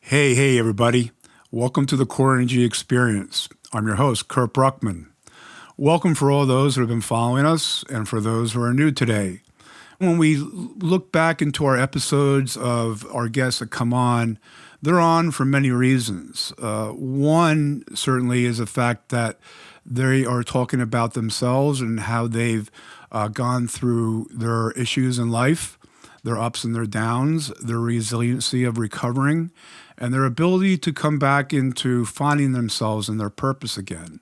Hey, everybody. Welcome to the Core Energy Experience. I'm your host, Kurt Bruckmann. Welcome for all those who have been following us and for those who are new today. When we look back into our episodes of our guests that come on, they're on for many reasons. One certainly is the fact that they are talking about themselves and how they've gone through their issues in life, their ups and their downs, their resiliency of recovering, and their ability to come back into finding themselves and their purpose again.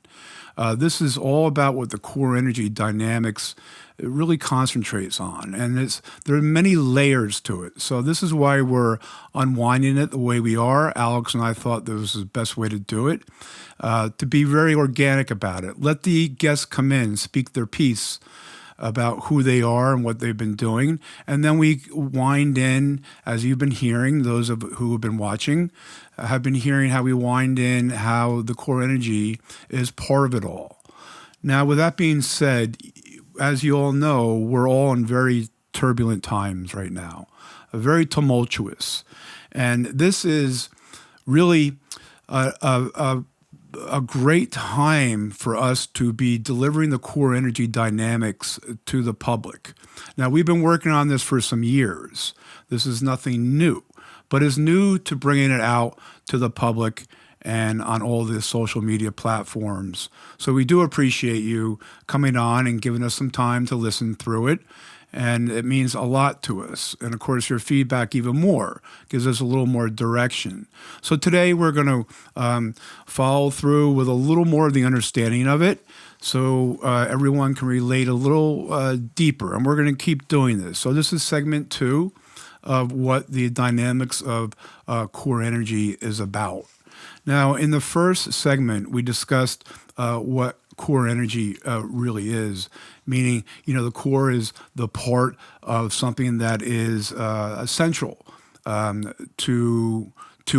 This is all about what the core energy dynamics really concentrates on, and there are many layers to it. So this is why we're unwinding it the way we are. Alex and I thought this was the best way to do it, to be very organic about it. Let the guests come in, speak their piece about who they are and what they've been doing. And then we wind in, as you've been hearing, those who have been watching have been hearing how we wind in how the core energy is part of it all. Now, with that being said, as you all know, we're all in very turbulent times right now, very tumultuous. And this is really a great time for us to be delivering the core energy dynamics to the public. Now, we've been working on this for some years. This is nothing new, but it's new to bringing it out to the public and on all the social media platforms. So we do appreciate you coming on and giving us some time to listen through it. And it means a lot to us. And of course, your feedback even more gives us a little more direction. So today we're going to follow through with a little more of the understanding of it so everyone can relate a little deeper. And we're going to keep doing this. So this is segment 2 of what the dynamics of core energy is about. Now, in the first segment, we discussed what core energy really is, meaning, the core is the part of something that is essential to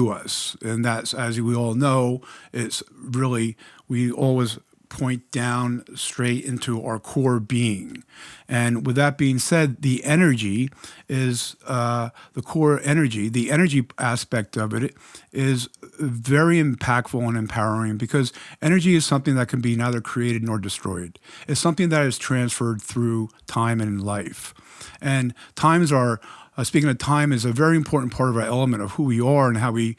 us. And that's, as we all know, it's really, we always point down straight into our core being. And with that being said, the energy is the core energy. The energy aspect of it is very impactful and empowering because energy is something that can be neither created nor destroyed. It's something that is transferred through time and life. And times are speaking of time is a very important part of our element of who we are and how we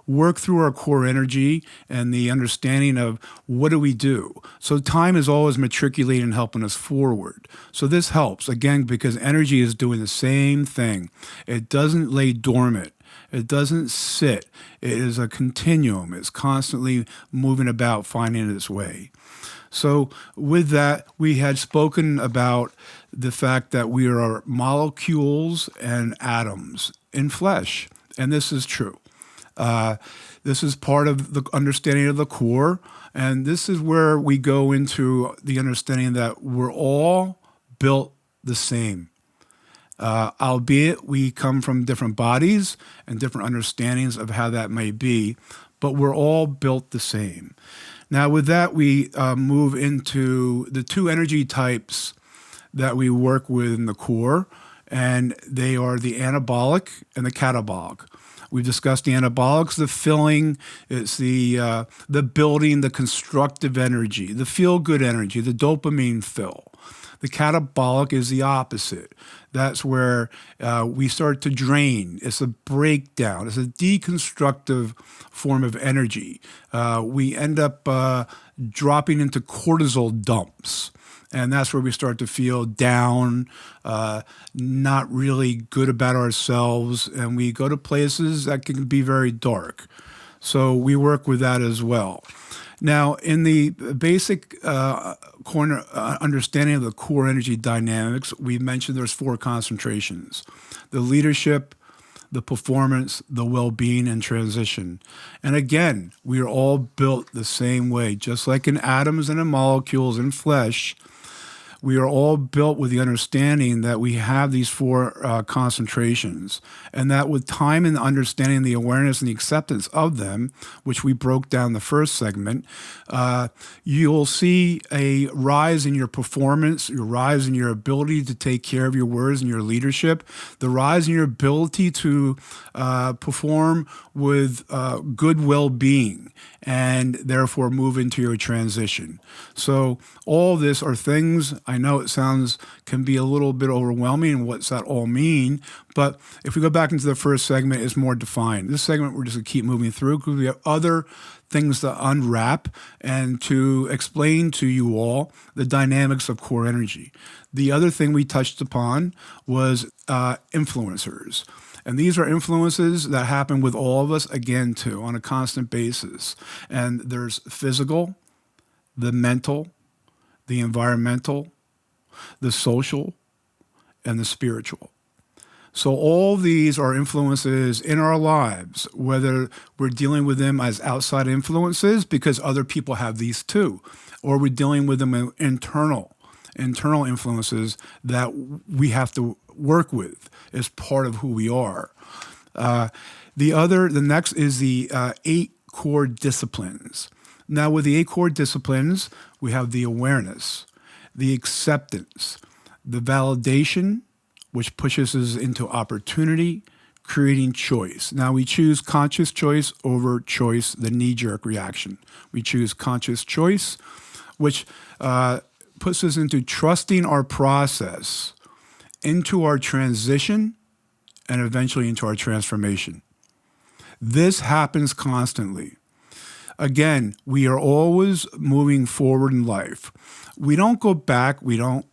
work through our core energy and the understanding of what do we do. So time is always matriculating and helping us forward. So this helps, again, because energy is doing the same thing. It doesn't lay dormant. It doesn't sit. It is a continuum. It's constantly moving about, finding its way. So with that, we had spoken about the fact that we are molecules and atoms in flesh, and this is true. This is part of the understanding of the core, and this is where we go into the understanding that we're all built the same. Albeit we come from different bodies and different understandings of how that may be, but we're all built the same. Now, with that, we move into the two energy types that we work with in the core, and they are the anabolic and the catabolic. We've discussed the anabolics, the filling, it's the building, the constructive energy, the feel-good energy, the dopamine fill. The catabolic is the opposite. That's where we start to drain. It's a breakdown. It's a deconstructive form of energy. We end up dropping into cortisol dumps. And that's where we start to feel down, not really good about ourselves, and we go to places that can be very dark. So we work with that as well. Now, in the basic understanding of the core energy dynamics, we mentioned there's 4 concentrations: the leadership, the performance, the well-being, and transition. And again, we are all built the same way, just like in atoms and in molecules in flesh. we are all built with the understanding that we have these four concentrations, and that with time and understanding the awareness and the acceptance of them, which we broke down the first segment, you'll see a rise in your performance, your rise in your ability to take care of your words and your leadership, the rise in your ability to perform with good well-being, and therefore move into your transition. So all this are things, I know it can be a little bit overwhelming, and what's that all mean? But if we go back into the first segment, it's more defined. This segment, we're just going to keep moving through because we have other things to unwrap and to explain to you all the dynamics of core energy. The other thing we touched upon was influencers. And these are influences that happen with all of us, again, too, on a constant basis. And there's physical, the mental, the environmental, the social, and the spiritual. So all these are influences in our lives, whether we're dealing with them as outside influences because other people have these too, or we're dealing with them in internal influences that we have to work with as part of who we are. The next is the 8 core disciplines. Now, with the 8 core disciplines, we have the awareness, the acceptance, the validation, which pushes us into opportunity, creating choice. Now, we choose conscious choice over choice, the knee-jerk reaction. We choose conscious choice, which puts us into trusting our process, into our transition, and eventually into our transformation. This happens constantly. Again, we are always moving forward in life. We don't go back. We don't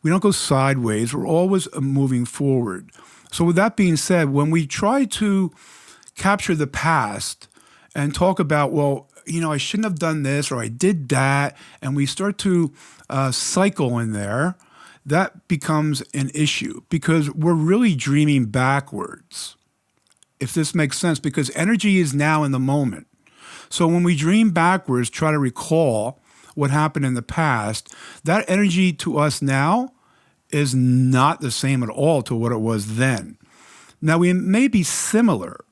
go sideways. We're always moving forward. So with that being said, when we try to capture the past and talk about, well, I shouldn't have done this or I did that, and we start to cycle in there, that becomes an issue because we're really dreaming backwards, if this makes sense, because energy is now in the moment. So when we dream backwards, try to recall what happened in the past, that energy to us now is not the same at all to what it was then. Now, we may be similar.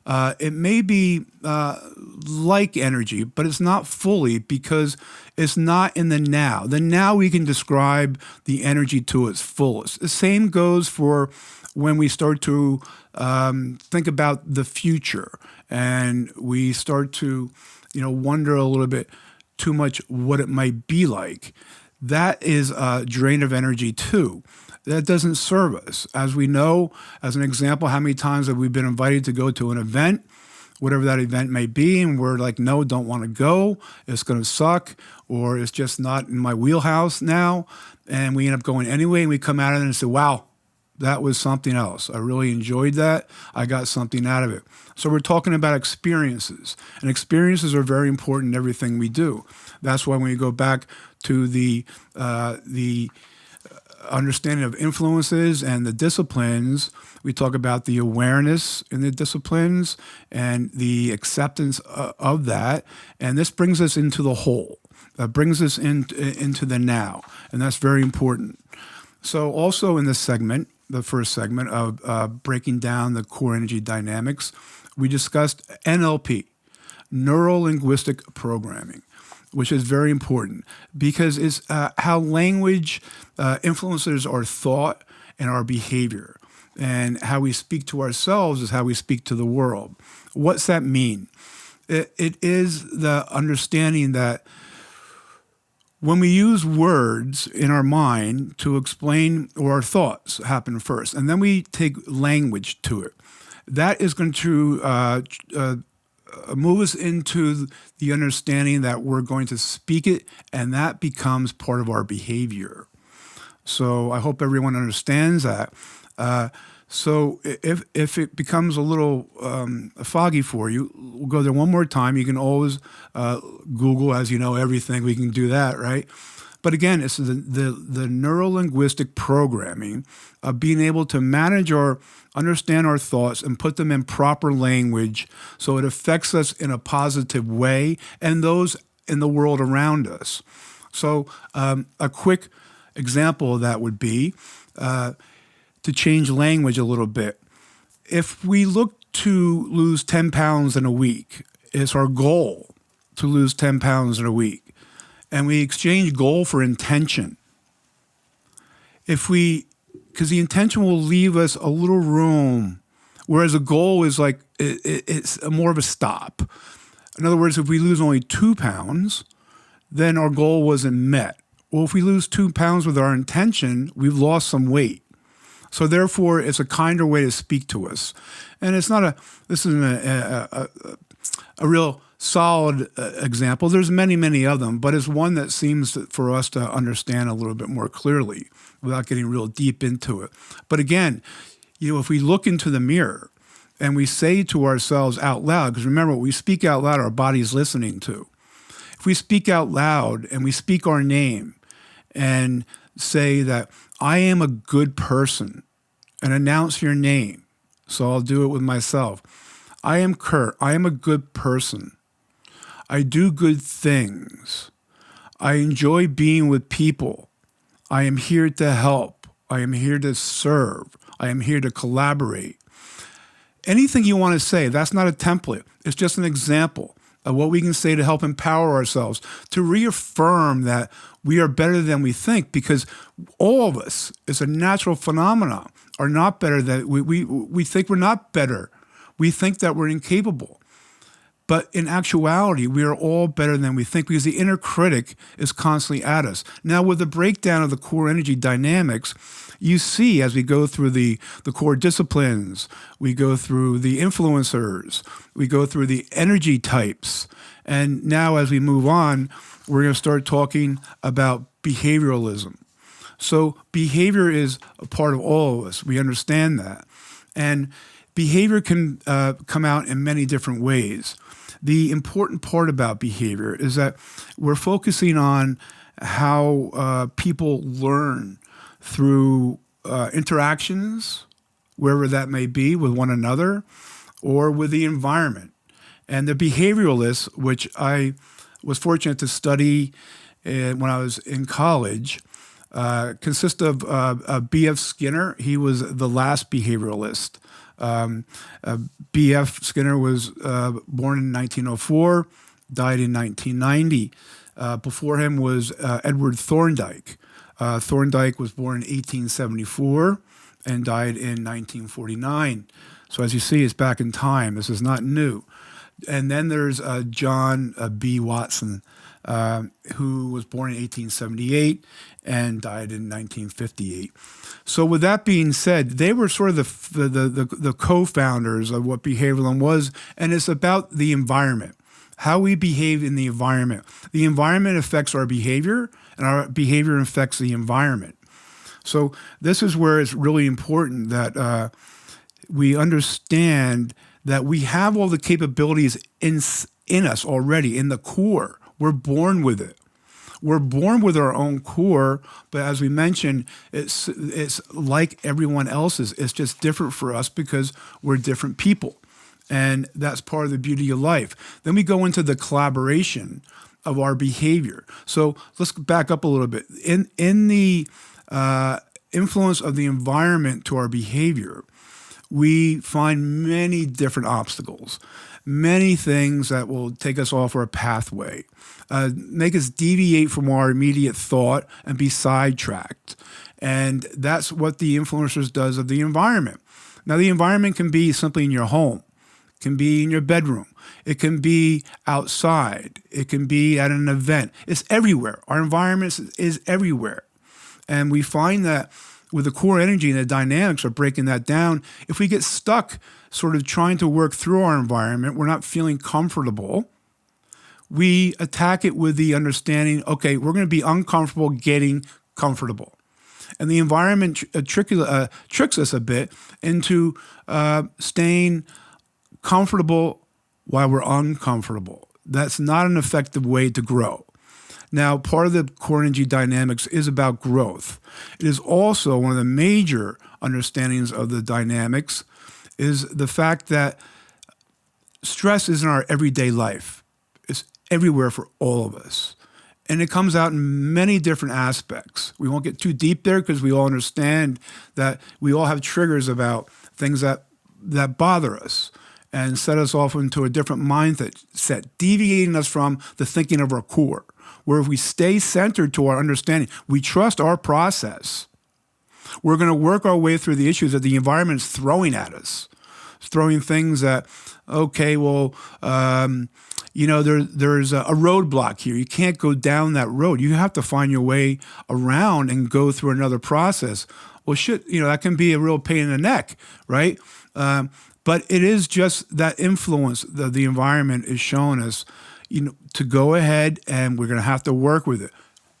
It may be like energy, but it's not fully because it's not in the now. The now we can describe the energy to its fullest. The same goes for when we start to think about the future and we start to, wonder a little bit too much what it might be like. That is a drain of energy too. That doesn't serve us. As we know, as an example, how many times have we been invited to go to an event, whatever that event may be, and we're like, no, don't want to go, it's going to suck, or it's just not in my wheelhouse now, and we end up going anyway, and we come out of it and say, wow, that was something else. I really enjoyed that. I got something out of it. So we're talking about experiences, and experiences are very important in everything we do. That's why when we go back to the understanding of influences and the disciplines, we talk about the awareness in the disciplines and the acceptance of that. And this brings us into the whole. That brings us into the now. And that's very important. So also in this segment, the first segment of breaking down the core energy dynamics, we discussed NLP, Neuro-linguistic programming, which is very important because it's how language influences our thought and our behavior. And how we speak to ourselves is how we speak to the world. What's that mean? It is the understanding that when we use words in our mind to explain, or our thoughts happen first, and then we take language to it, that is going to move us into the understanding that we're going to speak it, and that becomes part of our behavior. So I hope everyone understands that. So if it becomes a little foggy for you, we'll go there one more time. You can always Google, as you know, everything. We can do that, right? But again, it's the neuro-linguistic programming of being able to manage or understand our thoughts and put them in proper language so it affects us in a positive way and those in the world around us. So a quick example of that would be to change language a little bit. If we look to lose 10 pounds in a week, it's our goal to lose 10 pounds in a week, and we exchange goal for intention. Because the intention will leave us a little room, whereas a goal is like, it's more of a stop. In other words, if we lose only 2 pounds, then our goal wasn't met. Well, if we lose 2 pounds with our intention, we've lost some weight. So therefore, it's a kinder way to speak to us. And this isn't a real solid example. There's many, many of them, but it's one that seems for us to understand a little bit more clearly without getting real deep into it. But again, if we look into the mirror and we say to ourselves out loud, because remember, what we speak out loud, our body's listening to. If we speak out loud and we speak our name and say that I am a good person and announce your name, so I'll do it with myself. I am Kurt. I am a good person. I do good things. I enjoy being with people. I am here to help. I am here to serve. I am here to collaborate. Anything you want to say, that's not a template. It's just an example of what we can say to help empower ourselves, to reaffirm that we are better than we think, because all of us, it's a natural phenomenon, are not better than we think we're not better. We think that we're incapable. But in actuality, we are all better than we think, because the inner critic is constantly at us. Now, with the breakdown of the core energy dynamics, you see as we go through the core disciplines, we go through the influencers, we go through the energy types. And now as we move on, we're going to start talking about behavioralism. So behavior is a part of all of us. We understand that. And behavior can come out in many different ways. The important part about behavior is that we're focusing on how people learn through interactions, wherever that may be, with one another or with the environment. And the behavioralists, which I was fortunate to study when I was in college, consist of B.F. Skinner. He was the last behavioralist. B.F. Skinner was born in 1904, died in 1990. Before him was Edward Thorndike. Thorndike was born in 1874 and died in 1949. So as you see, it's back in time. This is not new. And then there's John B. Watson, who was born in 1878 and died in 1958. So with that being said, they were sort of the co-founders of what behavioralism was, and it's about the environment, how we behave in the environment. The environment affects our behavior, and our behavior affects the environment. So this is where it's really important that we understand that we have all the capabilities in us already, in the core. We're born with it. We're born with our own core, but as we mentioned, it's like everyone else's. It's just different for us because we're different people. And that's part of the beauty of life. Then we go into the collaboration of our behavior. So let's back up a little bit. In the influence of the environment to our behavior, we find many different obstacles, many things that will take us off our pathway, make us deviate from our immediate thought and be sidetracked. And that's what the influencers does of the environment. Now, the environment can be simply in your home, it can be in your bedroom, it can be outside, it can be at an event. It's everywhere. Our environment is everywhere. And we find that with the core energy and the dynamics of breaking that down, if we get stuck sort of trying to work through our environment, we're not feeling comfortable, we attack it with the understanding, okay, we're going to be uncomfortable getting comfortable. And the environment tricks us a bit into staying comfortable while we're uncomfortable. That's not an effective way to grow. Now, part of the core energy dynamics is about growth. It is also one of the major understandings of the dynamics is the fact that stress is in our everyday life. It's everywhere for all of us. And it comes out in many different aspects. We won't get too deep there because we all understand that we all have triggers about things that bother us and set us off into a different mindset, deviating us from the thinking of our core, where if we stay centered to our understanding, we trust our process, we're going to work our way through the issues that the environment is throwing at us. It's throwing things that, okay, well, there's a roadblock here. You can't go down that road. You have to find your way around and go through another process. Well, shit, that can be a real pain in the neck, right? But it is just that influence that the environment is showing us, to go ahead, and we're going to have to work with it.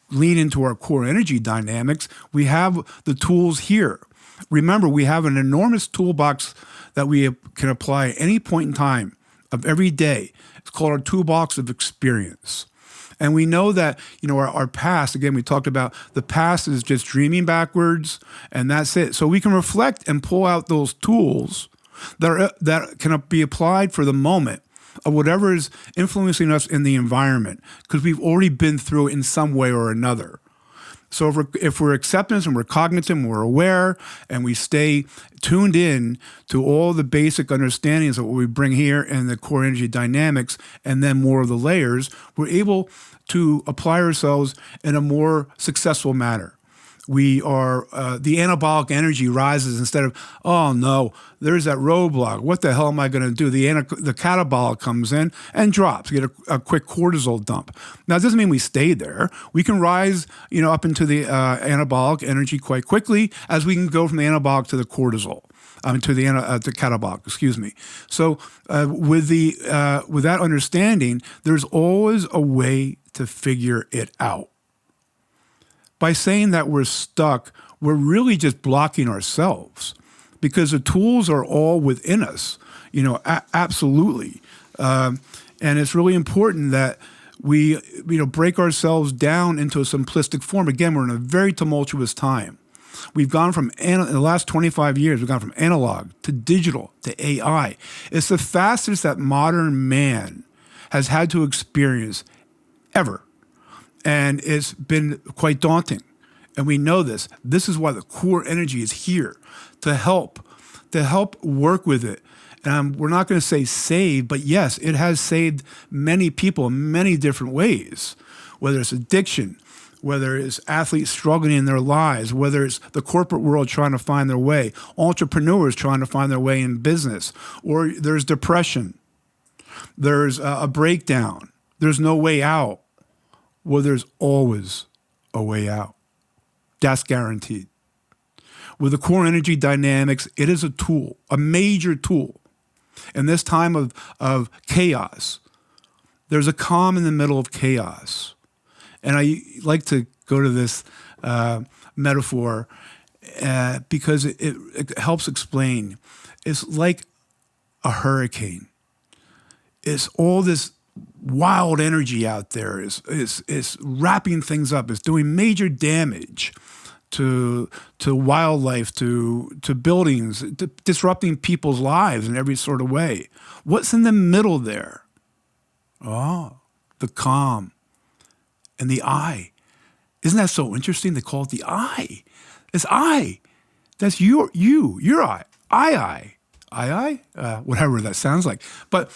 Lean into our core energy dynamics. We have the tools here. Remember, we have an enormous toolbox that we can apply at any point in time of every day. It's called our Toolbox of Experience. And we know that, our past, again, we talked about the past is just dreaming backwards, and that's it. So we can reflect and pull out those tools that can be applied for the moment of whatever is influencing us in the environment, because we've already been through it in some way or another. So if we're acceptance and we're cognizant and we're aware and we stay tuned in to all the basic understandings of what we bring here and the core energy dynamics and then more of the layers, we're able to apply ourselves in a more successful manner. We are, the anabolic energy rises instead of, oh no, there's that roadblock. What the hell am I going to do? The catabolic comes in and drops. You get a quick cortisol dump. Now, it doesn't mean we stay there. We can rise, up into the anabolic energy quite quickly as we can go from the anabolic to the cortisol. To the catabolic, excuse me. So with that understanding, there's always a way to figure it out. By saying that we're stuck, we're really just blocking ourselves, because the tools are all within us, absolutely. And it's really important that we, break ourselves down into a simplistic form. Again, we're in a very tumultuous time. We've gone from, in the last 25 years, we've gone from analog to digital to AI. It's the fastest that modern man has had to experience ever. And it's been quite daunting. And we know this. This is why the core energy is here to help work with it. And we're not going to say save, but yes, it has saved many people in many different ways, whether it's addiction, whether it's athletes struggling in their lives, whether it's the corporate world trying to find their way, entrepreneurs trying to find their way in business, or there's depression, there's a breakdown, there's no way out. Well, there's always a way out. That's guaranteed. With the core energy dynamics, it is a tool, a major tool. In this time of chaos, there's a calm in the middle of chaos. And I like to go to this metaphor because it helps explain. It's like a hurricane. It's all this wild energy out there is wrapping things up. It's doing major damage to wildlife, to buildings, disrupting people's lives in every sort of way. What's in the middle there? Oh, the calm and the I. Isn't that so interesting? They call it the I. It's I. That's your I. I. Whatever that sounds like. But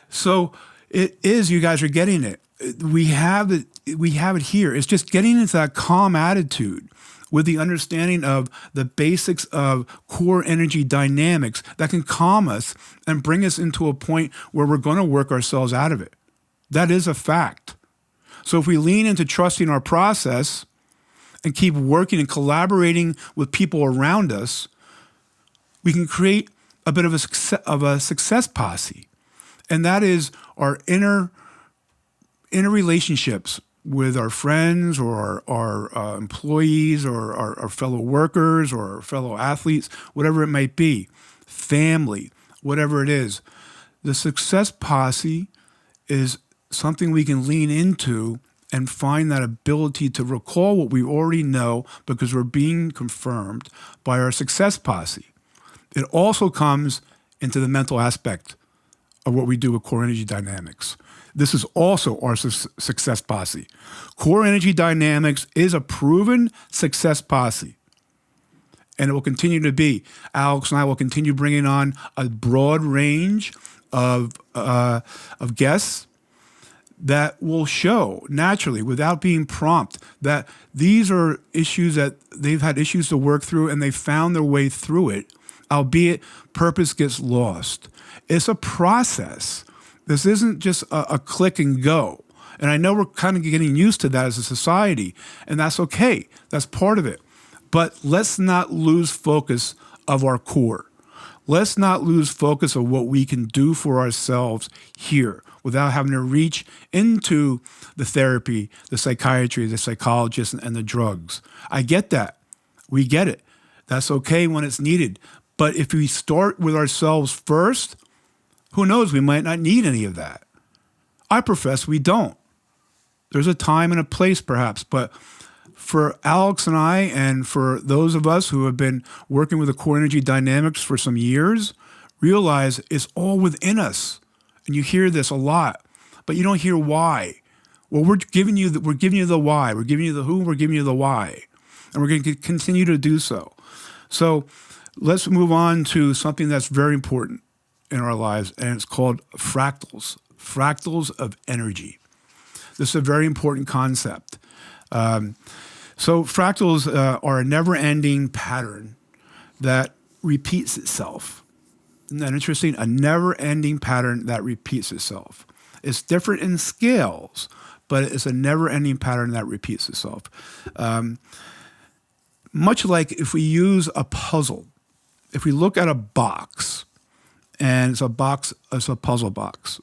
so. It is, you guys are getting it. We have it here. It's just getting into that calm attitude with the understanding of the basics of core energy dynamics that can calm us and bring us into a point where we're going to work ourselves out of it. That is a fact. So if we lean into trusting our process and keep working and collaborating with people around us, we can create a bit of a success posse. And that is our inner relationships with our friends or our employees or our fellow workers or our fellow athletes, whatever it might be, family, whatever it is. The success posse is something we can lean into and find that ability to recall what we already know because we're being confirmed by our success posse. It also comes into the mental aspect of what we do with core energy dynamics. This is also our success posse. Core energy dynamics is a proven success posse, and it will continue to be. Alex and I will continue bringing on a broad range of guests that will show naturally, without being prompt, that these are issues that they've had issues to work through, and they found their way through it, albeit purpose gets lost. It's a process. This isn't just a click and go. And I know we're kind of getting used to that as a society, and that's okay. That's part of it. But let's not lose focus of our core. Let's not lose focus of what we can do for ourselves here without having to reach into the therapy, the psychiatry, the psychologist, and the drugs. I get that. We get it. That's okay when it's needed. But if we start with ourselves first, who knows, we might not need any of that. I profess we don't. There's a time and a place perhaps, but for Alex and I, and for those of us who have been working with the core energy dynamics for some years, realize it's all within us. And you hear this a lot, but you don't hear why. Well, we're giving you the why. We're giving you the who, we're giving you the why. And we're going to continue to do so. So let's move on to something that's very important in our lives, and it's called fractals. Fractals of energy. This is a very important concept. So fractals are a never-ending pattern that repeats itself. Isn't that interesting? A never-ending pattern that repeats itself. It's different in scales, but it's a never-ending pattern that repeats itself. Much like if we use a puzzle, if we look at a box, and it's a puzzle box,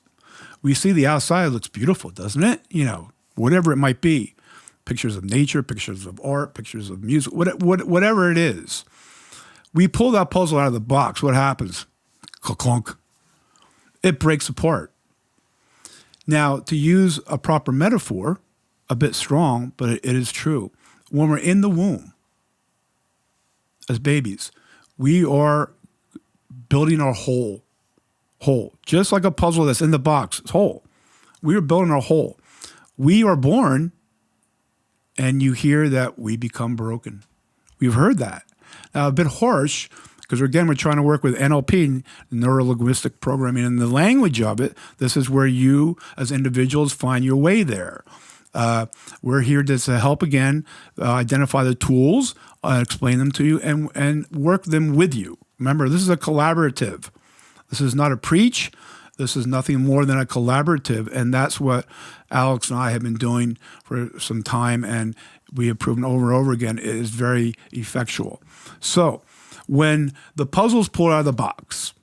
we see the outside looks beautiful, doesn't it? You know, whatever it might be. Pictures of nature, pictures of art, pictures of music, whatever it is. We pull that puzzle out of the box, what happens? Clunk. It breaks apart. Now, to use a proper metaphor, a bit strong, but it is true. When we're in the womb, as babies, we are building our whole. Just like a puzzle that's in the box, it's whole. We are building our whole. We are born, and you hear that we become broken. We've heard that. Now, a bit harsh, because again, we're trying to work with NLP, Neuro-linguistic programming, and the language of it. This is where you, as individuals, find your way there. We're here to help, again, identify the tools, explain them to you, and work them with you. Remember, this is a collaborative. This is not a preach. This is nothing more than a collaborative, and that's what Alex and I have been doing for some time, and we have proven over and over again it is very effectual. So when the puzzle's pulled out of the box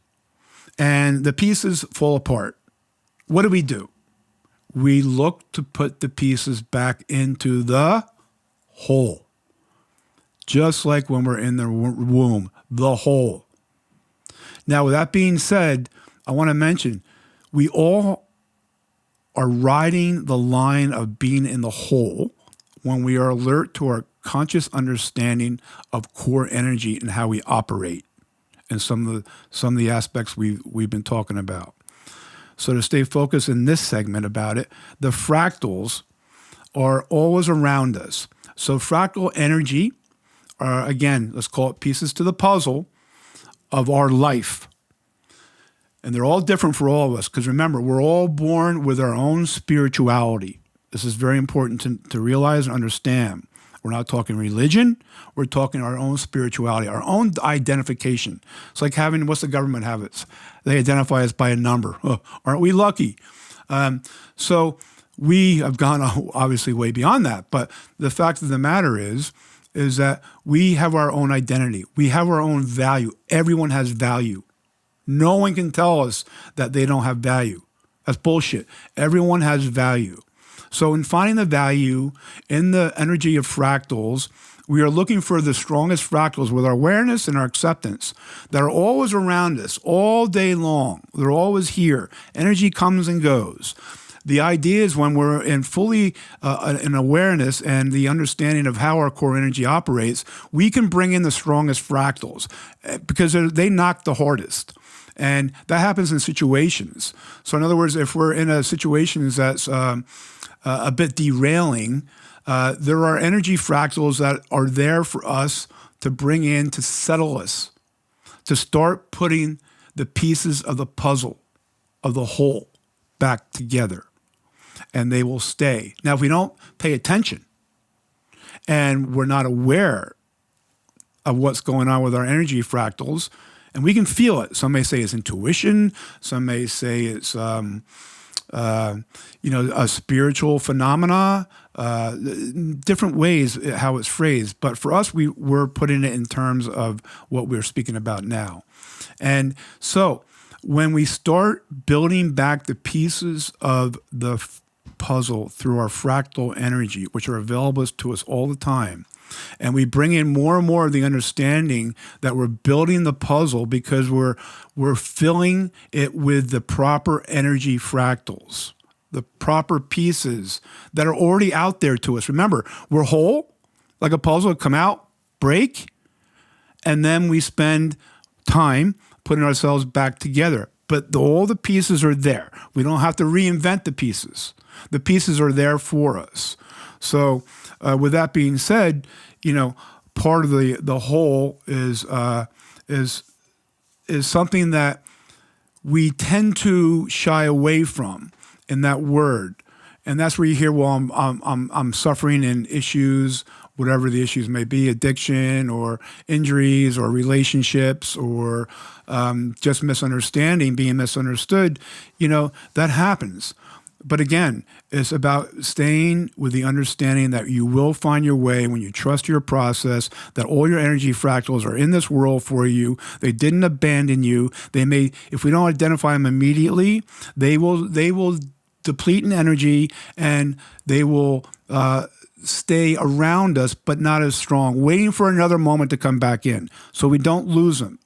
and the pieces fall apart, what do? We look to put the pieces back into the whole. Just like when we're in the womb, the whole. Now, with that being said, I want to mention, we all are riding the line of being in the whole when we are alert to our conscious understanding of core energy and how we operate, and some of the aspects we've been talking about. So to stay focused in this segment about it, the fractals are always around us. So fractal energy are, again, let's call it pieces to the puzzle of our life. And they're all different for all of us, because remember, we're all born with our own spirituality. This is very important to realize and understand. We're not talking religion. We're talking our own spirituality, our own identification. It's like having, what's the government have? They identify us by a number. Oh, aren't we lucky? So we have gone obviously way beyond that. But the fact of the matter is that we have our own identity. We have our own value. Everyone has value. No one can tell us that they don't have value. That's bullshit. Everyone has value. So in finding the value in the energy of fractals, we are looking for the strongest fractals with our awareness and our acceptance that are always around us all day long. They're always here. Energy comes and goes. The idea is when we're in fully in awareness and the understanding of how our core energy operates, we can bring in the strongest fractals because they knock the hardest. And that happens in situations. So in other words, if we're in a situation that's a bit derailing, there are energy fractals that are there for us to bring in to settle us, to start putting the pieces of the puzzle, of the whole, back together. And they will stay. Now, if we don't pay attention and we're not aware of what's going on with our energy fractals, and we can feel it. Some may say it's intuition. Some may say it's, a spiritual phenomena, different ways how it's phrased. But for us, we're putting it in terms of what we're speaking about now. And so when we start building back the pieces of the puzzle through our fractal energy, which are available to us all the time, and we bring in more and more of the understanding that we're building the puzzle because we're filling it with the proper energy fractals, the proper pieces that are already out there to us. Remember, we're whole, like a puzzle, come out, break, and then we spend time putting ourselves back together. But all the pieces are there. We don't have to reinvent the pieces. The pieces are there for us. So with that being said, part of the whole is something that we tend to shy away from in that word, and that's where you hear, well, I'm suffering in issues, whatever the issues may be, addiction or injuries or relationships or just misunderstanding, being misunderstood. That happens. But again, it's about staying with the understanding that you will find your way when you trust your process, that all your energy fractals are in this world for you. They didn't abandon you. They may, if we don't identify them immediately, they will deplete in energy and they will stay around us, but not as strong, waiting for another moment to come back in. So we don't lose them.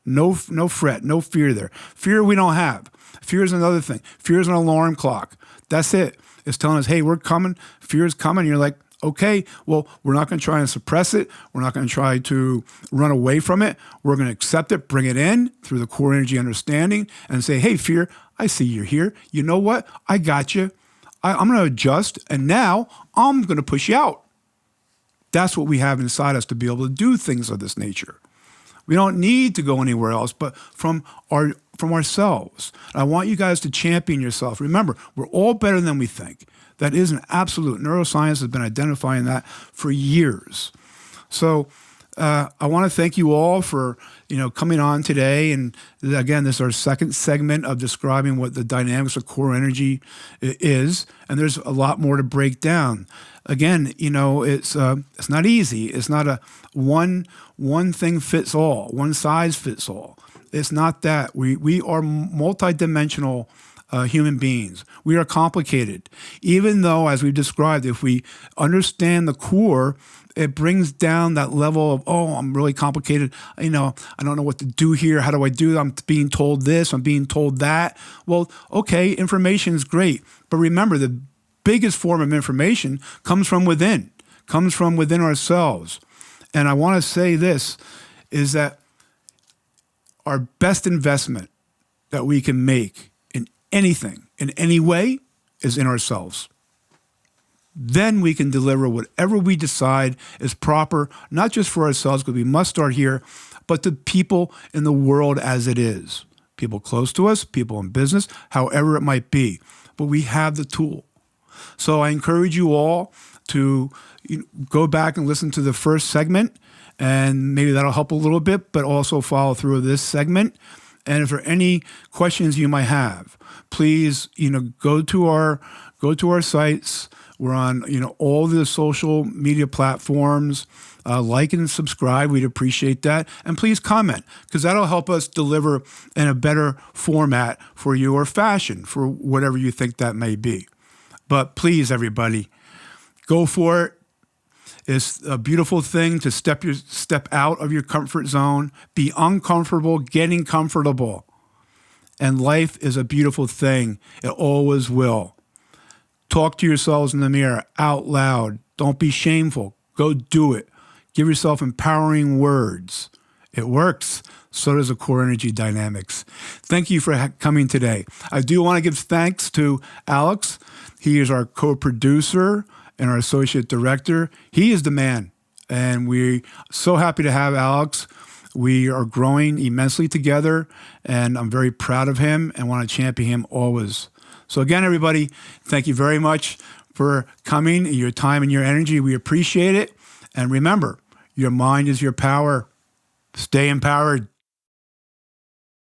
No fret, no fear there. Fear we don't have. Fear is another thing. Fear is an alarm clock. That's it. It's telling us, hey, we're coming. Fear is coming. You're like, okay, well, we're not going to try and suppress it. We're not going to try to run away from it. We're going to accept it, bring it in through the core energy understanding and say, hey, fear, I see you're here. You know what? I got you. I'm going to adjust, and now I'm going to push you out. That's what we have inside us to be able to do things of this nature. We don't need to go anywhere else, but from ourselves. And I want you guys to champion yourself. Remember, we're all better than we think. That is an absolute. Neuroscience has been identifying that for years. So I want to thank you all for coming on today. And again, this is our second segment of describing what the dynamics of core energy is. And there's a lot more to break down. Again, it's not easy. It's not a one thing fits all, one size fits all. It's not that. We are multidimensional human beings. We are complicated. Even though, as we've described, if we understand the core, it brings down that level of, I'm really complicated. I don't know what to do here. How do I do that? I'm being told this. I'm being told that. Well, okay, information is great. But remember, the biggest form of information comes from within ourselves. And I want to say this, is that our best investment that we can make in anything, in any way, is in ourselves. Then we can deliver whatever we decide is proper, not just for ourselves, because we must start here, but to people in the world as it is. People close to us, people in business, however it might be. But we have the tool. So I encourage you all to go back and listen to the first segment, and maybe that'll help a little bit, but also follow through this segment. And if there are any questions you might have, please, go to our sites. We're on, all the social media platforms. Like and subscribe. We'd appreciate that. And please comment, because that'll help us deliver in a better format for you, or fashion for whatever you think that may be. But please, everybody, go for it. It's a beautiful thing to step out of your comfort zone, be uncomfortable, getting comfortable. And life is a beautiful thing. It always will. Talk to yourselves in the mirror out loud. Don't be shameful. Go do it. Give yourself empowering words It works. So does the core energy dynamics. Thank you for coming today. I do want to give thanks to Alex. He is our co-producer and our associate director. He is the man. And we're so happy to have Alex. We are growing immensely together, and I'm very proud of him and want to champion him always. So again, everybody, thank you very much for coming, your time and your energy. We appreciate it. And remember, your mind is your power. Stay empowered.